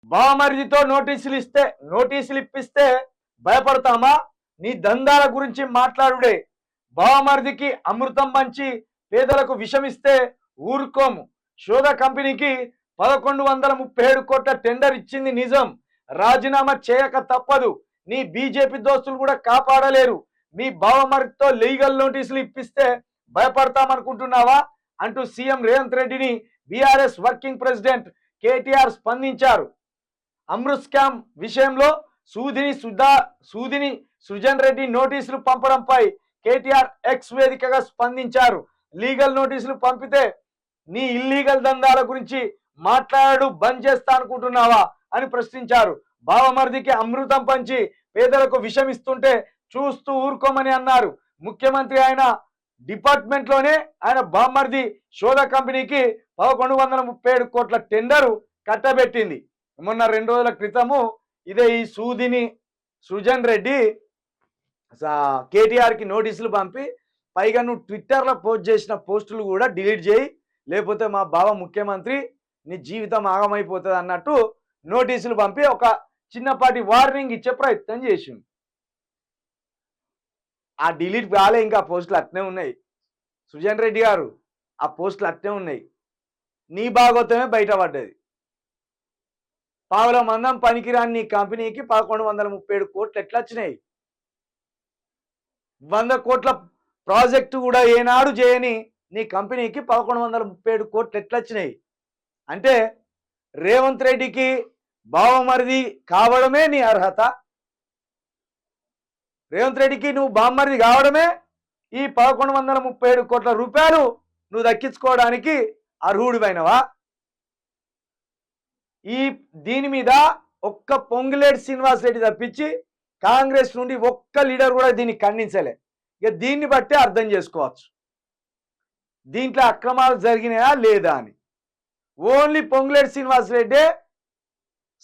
బామరిదితో నోటీసులు ఇప్పిస్తే భయపడతామా? నీ దందాల గురించి మాట్లాడుడే. బామరిదికి అమృతం పంచి పేదలకు విషమిస్తే ఊరుకోము. శోధ కంపెనీకి 1137 కోట్ల టెండర్ ఇచ్చింది నిజం. రాజీనామా చేయక తప్పదు. నీ బీజేపీ దోస్తులు కూడా కాపాడలేరు. మీ బావమరిదితో లీగల్ నోటీసులు ఇప్పిస్తే భయపడతామనుకుంటున్నావా అంటూ సీఎం రేవంత్ రెడ్డిని బీఆర్ఎస్ వర్కింగ్ ప్రెసిడెంట్ కేటీఆర్ స్పందించారు. అమృత్ స్కామ్ విషయంలో సూదిని సృజన్ రెడ్డి నోటీసులు పంపడంపై కేటీఆర్ ఎక్స్ వేదికగా స్పందించారు. లీగల్ నోటీసులు పంపితే నీ ఇల్లీగల్ దందాల గురించి మాట్లాడు బంద్ చేస్తా అనుకుంటున్నావా అని ప్రశ్నించారు. బావమరిదికి అమృతం పంచి పేదలకు విషం ఇస్తుంటే చూస్తూ ఊరుకోమని అన్నారు. ముఖ్యమంత్రి ఆయన డిపార్ట్మెంట్లోనే ఆయన బావమరిది శోధ కంపెనీకి 1137 కోట్ల టెండరు కట్టబెట్టింది. మొన్న 2 రోజుల క్రితము ఇదే ఈ సృజన్ రెడ్డి కేటీఆర్కి నోటీసులు పంపి పైగా నువ్వు ట్విట్టర్లో పోస్ట్ చేసిన పోస్టులు కూడా డిలీట్ చేయి, లేకపోతే మా బావ ముఖ్యమంత్రి నీ జీవితం ఆగమైపోతుంది అన్నట్టు నోటీసులు పంపి ఒక చిన్నపాటి వార్నింగ్ ఇచ్చే ప్రయత్నం చేసింది. ఆ డిలీట్ కాలే, ఇంకా పోస్టులు అట్నే ఉన్నాయి. సృజన్ రెడ్డి గారు ఆ పోస్టులు అట్నే ఉన్నాయి. నీ భాగోతమే బయటపడ్డది. పావుల మందం పనికిరాని నీ కంపెనీకి 1137 కోట్లు ఎట్లా వచ్చినాయి? 100 కోట్ల ప్రాజెక్టు కూడా ఏనాడు చేయని నీ కంపెనీకి 1137 కోట్లు ఎట్లా వచ్చినాయి? అంటే రేవంత్ రెడ్డికి బావమరిది కావడమే నీ అర్హత. రేవంత్ రెడ్డికి నువ్వు బావమరిది కావడమే ఈ 1137 కోట్ల రూపాయలు నువ్వు దక్కించుకోవడానికి అర్హుడివైనవా? దీని మీద ఒక్క పొంగులేటి శ్రీనివాస్ రెడ్డి తప్పించి కాంగ్రెస్ నుండి ఒక్క లీడర్ కూడా దీన్ని ఖండించలే. ఇక దీన్ని బట్టే అర్థం చేసుకోవచ్చు దీంట్లో అక్రమాలు జరిగినాయా లేదా అని. ఓన్లీ పొంగులేటి శ్రీనివాస్ రెడ్డే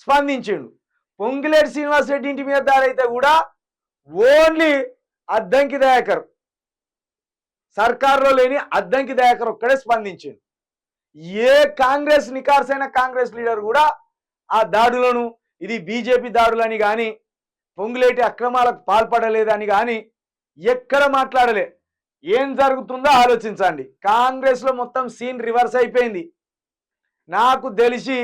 స్పందించిండు. పొంగులేటి శ్రీనివాస్ రెడ్డి ఇంటి మీద దాడైతే కూడా ఓన్లీ అద్దంకి దయాకర్, సర్కారులో లేని అద్దంకి దయాకర్ ఒక్కడే స్పందించిండు. ఏ కాంగ్రెస్ నికార్సైన కాంగ్రెస్ లీడర్ కూడా ఆ దాడులను ఇది బీజేపీ దాడులని కానీ పొంగులేటి అక్రమాలకు పాల్పడలేదని కానీ ఎక్కడ మాట్లాడలే. ఏం జరుగుతుందో ఆలోచించండి. కాంగ్రెస్లో మొత్తం సీన్ రివర్స్ అయిపోయింది. నాకు తెలిసి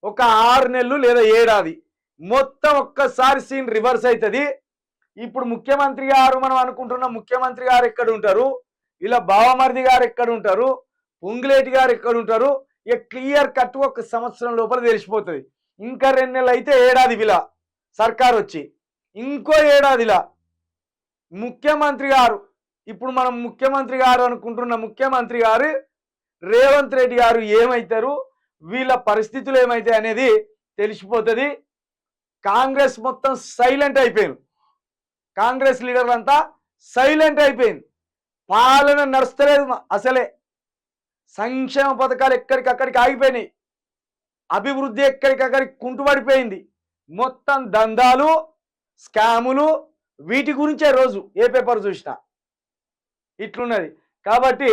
ఒక 6 నెలలు లేదా ఏడాది మొత్తం ఒక్కసారి సీన్ రివర్స్ అవుతుంది. ఇప్పుడు ముఖ్యమంత్రి గారు మనం అనుకుంటున్న ముఖ్యమంత్రి గారు ఎక్కడ ఉంటారు, ఇలా బావమరిది గారు ఎక్కడ ఉంటారు, పొంగులేటి గారు ఎక్కడ ఉంటారు, ఇక క్లియర్ కట్ ఒక సంవత్సరం లోపల తెలిసిపోతుంది. ఇంకా 2 నెలలు అయితే ఏడాది విలా సర్కార్ వచ్చి ఇంకో ఏడాదిలా ముఖ్యమంత్రి గారు, ఇప్పుడు మనం ముఖ్యమంత్రి గారు అనుకుంటున్న ముఖ్యమంత్రి గారు రేవంత్ రెడ్డి గారు ఏమవుతారు, వీళ్ళ పరిస్థితులు ఏమవుతాయి అనేది తెలిసిపోతుంది. కాంగ్రెస్ మొత్తం సైలెంట్ అయిపోయింది. కాంగ్రెస్ లీడర్లంతా సైలెంట్ అయిపోయింది. పాలన నడుస్తలేదు అసలే. సంక్షేమ పథకాలు ఎక్కడికక్కడికి ఆగిపోయినాయి. అభివృద్ధి ఎక్కడికక్కడికి కుంటుపడిపోయింది. మొత్తం దందాలు, స్కాములు, వీటి గురించే రోజు ఏ పేపర్ చూసినా ఇట్లున్నది. కాబట్టి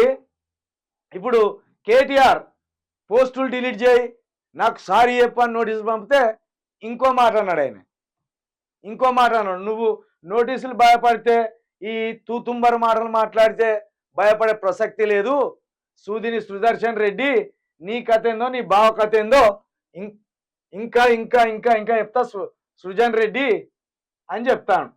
ఇప్పుడు కేటీఆర్ పోస్టులు డిలీట్ చేయి, నాకు సారీ చెప్పని నోటీసులు పంపితే ఇంకో మాట అన్నాడు ఆయన. ఇంకో మాట అన్నాడు, నువ్వు నోటీసులు భయపడితే ఈ తూతుంబర మాటలు మాట్లాడితే భయపడే ప్రసక్తి లేదు. సుదర్శన్ రెడ్డి నీ కథ ఏందో నీ బావ కథ ఏందో ఇంకా ఇంకా ఇంకా ఇంకా ఇంకా చెప్తా సృజన్ రెడ్డి అని చెప్తాను.